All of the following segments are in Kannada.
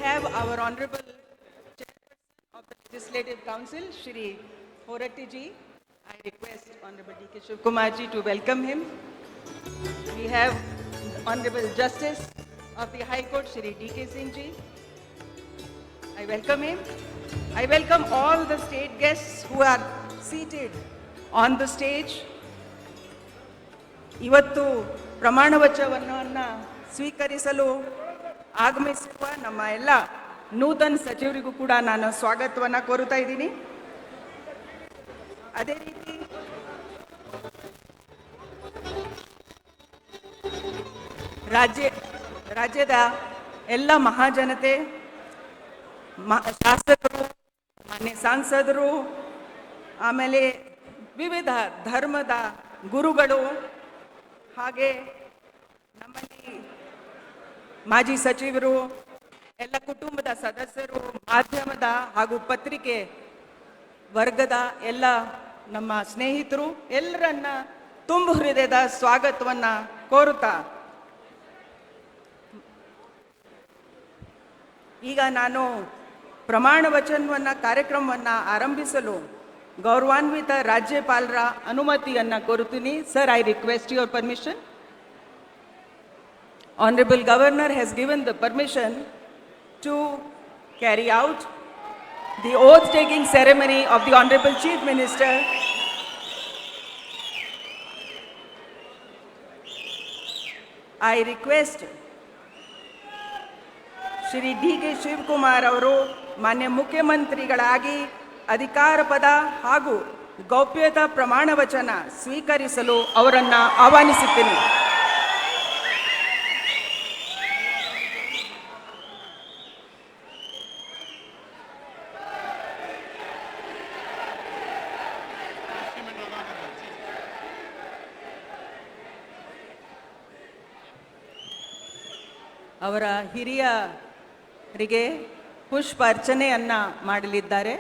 have our Honorable Chairperson of the Legislative Council, Shri Horatti ji. I request Honorable D.K. Shivkumar ji to welcome him. We have Honorable Justice of the High Court, Shri D.K. Singh ji. I welcome him. I welcome all the state guests who are seated on the stage. ಇವತ್ತು ಪ್ರಮಾಣ ವಚನವನ್ನು ಸ್ವೀಕರಿಸಲು ಆಗಮಿಸಿರುವ ನಮ್ಮ ಎಲ್ಲ ನೂತನ ಸಚಿವರಿಗೂ ಕೂಡ ನಾನು ಸ್ವಾಗತವನ್ನು ಕೋರುತ್ತಾ ಇದ್ದೀನಿ. ಅದೇ ರೀತಿ ರಾಜ್ಯದ ಎಲ್ಲ ಮಹಾಜನತೆ, ಶಾಸಕರು, ಮಾನ್ಯ ಸಂಸದರು, ಆಮೇಲೆ ವಿವಿಧ ಧರ್ಮದ ಗುರುಗಳು, ಹಾಗೆ ನಮ್ಮಲ್ಲಿ ಮಾಜಿ ಸಚಿವರು, ಎಲ್ಲ ಕುಟುಂಬದ ಸದಸ್ಯರು, ಮಾಧ್ಯಮದ ಹಾಗೂ ಪತ್ರಿಕೆ ವರ್ಗದ ಎಲ್ಲ ನಮ್ಮ ಸ್ನೇಹಿತರು ಎಲ್ಲರನ್ನ ತುಂಬು ಹೃದಯದ ಸ್ವಾಗತವನ್ನು ಕೋರುತ್ತಾ ಈಗ ನಾನು ಪ್ರಮಾಣ ವಚನವನ್ನು ಕಾರ್ಯಕ್ರಮವನ್ನು ಆರಂಭಿಸಲು ಗೌರವಾನ್ವಿತ ರಾಜ್ಯಪಾಲರ ಅನುಮತಿಯನ್ನು ಕೋರುತ್ತೀನಿ. Sir, I request your permission. Honorable Governor has given the permission to carry out the oath-taking ceremony of the Honorable Chief Minister. I request Shri D.K. Shivkumar ಅವರು ಮಾನ್ಯ ಮುಖ್ಯಮಂತ್ರಿಗಳಾಗಿ ಅಧಿಕಾರ ಪದ ಹಾಗೂ ಗೌಪ್ಯತಾ ಪ್ರಮಾಣ ವಚನ ಸ್ವೀಕರಿಸಲು ಅವರನ್ನು ಆಹ್ವಾನಿಸುತ್ತೇನೆ. ಅವರ ಹಿರಿಯರಿಗೆ ಪುಷ್ಪ ಅರ್ಚನೆಯನ್ನ ಮಾಡಲಿದ್ದಾರೆ.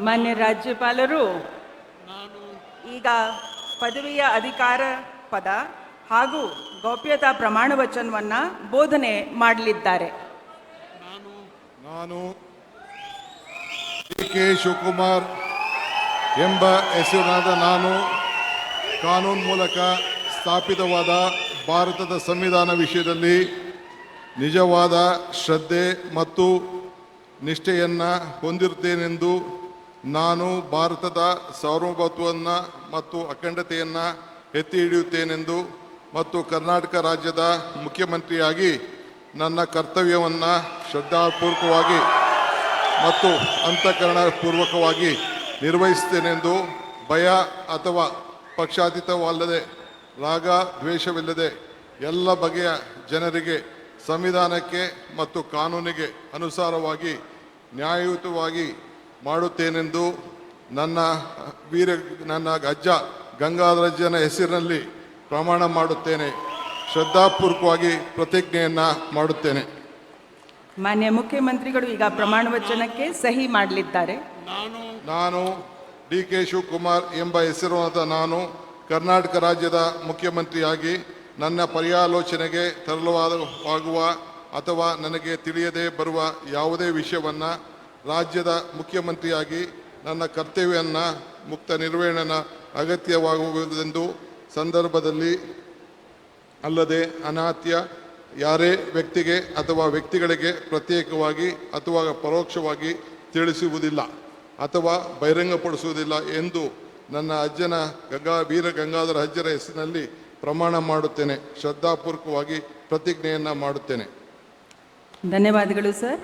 ಮಾನ್ಯ ರಾಜ್ಯಪಾಲರು ಈಗ ಪದವಿಯ ಅಧಿಕಾರ ಪದ ಹಾಗೂ ಗೌಪ್ಯತಾ ಪ್ರಮಾಣ ವಚನವನ್ನು ಬೋಧನೆ ಮಾಡಲಿದ್ದಾರೆ. ನಾನು ಡಿ.ಕೆ. ಶಿವಕುಮಾರ್ ಎಂಬ ಹೆಸರಿನಾದ ನಾನು ಕಾನೂನು ಮೂಲಕ ಸ್ಥಾಪಿತವಾದ ಭಾರತದ ಸಂವಿಧಾನ ವಿಷಯದಲ್ಲಿ ನಿಜವಾದ ಶ್ರದ್ಧೆ ಮತ್ತು ನಿಷ್ಠೆಯನ್ನು ಹೊಂದಿರುತ್ತೇನೆಂದು, ನಾನು ಭಾರತದ ಸಾರ್ವಭೌಮತ್ವವನ್ನು ಮತ್ತು ಅಖಂಡತೆಯನ್ನು ಎತ್ತಿ ಹಿಡಿಯುತ್ತೇನೆಂದು ಮತ್ತು ಕರ್ನಾಟಕ ರಾಜ್ಯದ ಮುಖ್ಯಮಂತ್ರಿಯಾಗಿ ನನ್ನ ಕರ್ತವ್ಯವನ್ನು ಶ್ರದ್ಧಾಪೂರ್ವಕವಾಗಿ ಮತ್ತು ಅಂತಃಕರಣಪೂರ್ವಕವಾಗಿ ನಿರ್ವಹಿಸುತ್ತೇನೆಂದು ಭಯ ಅಥವಾ ಪಕ್ಷಾತೀತವಲ್ಲದೆ, ರಾಗ ದ್ವೇಷವಿಲ್ಲದೆ ಎಲ್ಲ ಬಗೆಯ ಜನರಿಗೆ ಸಂವಿಧಾನಕ್ಕೆ ಮತ್ತು ಕಾನೂನಿಗೆ ಅನುಸಾರವಾಗಿ ನ್ಯಾಯಯುತವಾಗಿ ಮಾಡುತ್ತೇನೆಂದು ನನ್ನ ಅಜ್ಜ ಗಂಗಾಧರಜ್ಜನ ಹೆಸರಿನಲ್ಲಿ ಪ್ರಮಾಣ ಮಾಡುತ್ತೇನೆ. ಶ್ರದ್ಧಾಪೂರ್ವಕವಾಗಿ ಪ್ರತಿಜ್ಞೆಯನ್ನು ಮಾಡುತ್ತೇನೆ. ಮಾನ್ಯ ಮುಖ್ಯಮಂತ್ರಿಗಳು ಈಗ ಪ್ರಮಾಣ ವಚನಕ್ಕೆ ಸಹಿ ಮಾಡಲಿದ್ದಾರೆ. ನಾನು ಡಿ.ಕೆ. ಶಿವಕುಮಾರ್ ಎಂಬ ಹೆಸರಾದ ನಾನು ಕರ್ನಾಟಕ ರಾಜ್ಯದ ಮುಖ್ಯಮಂತ್ರಿಯಾಗಿ ನನ್ನ ಪರ್ಯಾಲೋಚನೆಗೆ ತರಲಾಗುವ ಅಥವಾ ನನಗೆ ತಿಳಿಯದೇ ಬರುವ ಯಾವುದೇ ವಿಷಯವನ್ನು ರಾಜ್ಯದ ಮುಖ್ಯಮಂತ್ರಿಯಾಗಿ ನನ್ನ ಕರ್ತವ್ಯವನ್ನು ಮುಕ್ತ ನಿರ್ವಹಣೆ ಅಗತ್ಯವಾಗುವುದೆಂದು ಸಂದರ್ಭದಲ್ಲಿ ಅಲ್ಲದೆ ಅನಾತ್ಯ ಯಾರೇ ವ್ಯಕ್ತಿಗೆ ಅಥವಾ ವ್ಯಕ್ತಿಗಳಿಗೆ ಪ್ರತ್ಯೇಕವಾಗಿ ಅಥವಾ ಪರೋಕ್ಷವಾಗಿ ತಿಳಿಸುವುದಿಲ್ಲ ಅಥವಾ ಬಹಿರಂಗಪಡಿಸುವುದಿಲ್ಲ ಎಂದು ನನ್ನ ಅಜ್ಜನ ವೀರ ಗಂಗಾಧರ ಅಜ್ಜರ ಹೆಸರಿನಲ್ಲಿ ಪ್ರಮಾಣ ಮಾಡುತ್ತೇನೆ. ಶ್ರದ್ಧಾಪೂರ್ವಕವಾಗಿ ಪ್ರತಿಜ್ಞೆಯನ್ನು ಮಾಡುತ್ತೇನೆ. ಧನ್ಯವಾದಗಳು ಸರ್.